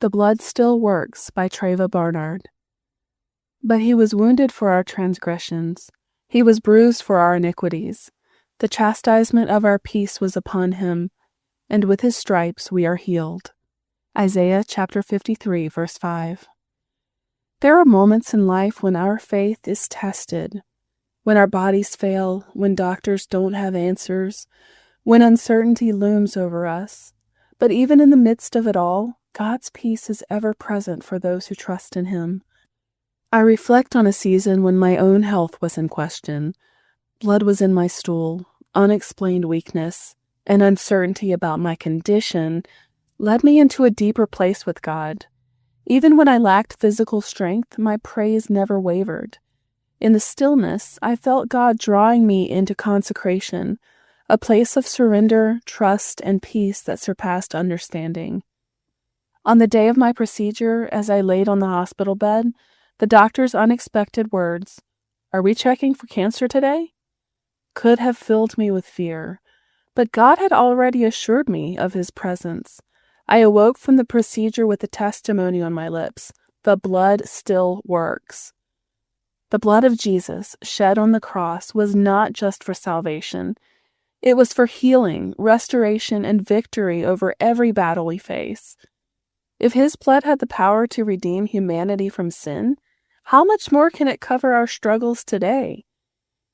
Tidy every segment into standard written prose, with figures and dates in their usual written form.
The Blood Still Works by Treva Barnard. But he was wounded for our transgressions. He was bruised for our iniquities. The chastisement of our peace was upon him, and with his stripes we are healed. Isaiah chapter 53, verse 5. There are moments in life when our faith is tested, when our bodies fail, when doctors don't have answers, when uncertainty looms over us. But even in the midst of it all, God's peace is ever present for those who trust in Him. I reflect on a season when my own health was in question. Blood was in my stool, unexplained weakness, and uncertainty about my condition led me into a deeper place with God. Even when I lacked physical strength, my praise never wavered. In the stillness, I felt God drawing me into consecration, a place of surrender, trust, and peace that surpassed understanding. On the day of my procedure, as I laid on the hospital bed, the doctor's unexpected words, "Are we checking for cancer today?" could have filled me with fear, but God had already assured me of His presence. I awoke from the procedure with a testimony on my lips: the blood still works. The blood of Jesus, shed on the cross, was not just for salvation. It was for healing, restoration, and victory over every battle we face. If His blood had the power to redeem humanity from sin, how much more can it cover our struggles today?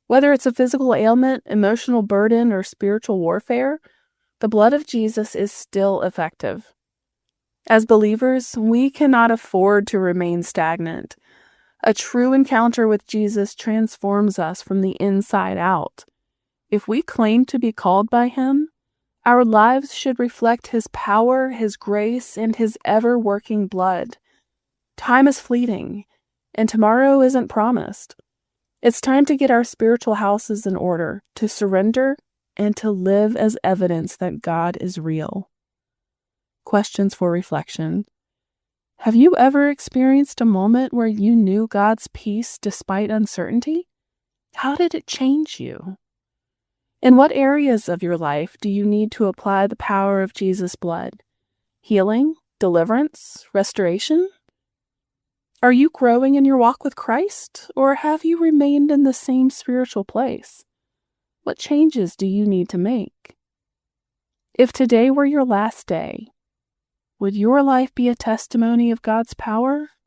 Whether it's a physical ailment, emotional burden, or spiritual warfare, the blood of Jesus is still effective. As believers, we cannot afford to remain stagnant. A true encounter with Jesus transforms us from the inside out. If we claim to be called by Him, our lives should reflect His power, His grace, and His ever-working blood. Time is fleeting, and tomorrow isn't promised. It's time to get our spiritual houses in order, to surrender, and to live as evidence that God is real. Questions for reflection. Have you ever experienced a moment where you knew God's peace despite uncertainty? How did it change you? In what areas of your life do you need to apply the power of Jesus' blood? Healing, deliverance, restoration? Are you growing in your walk with Christ, or have you remained in the same spiritual place? What changes do you need to make? If today were your last day, would your life be a testimony of God's power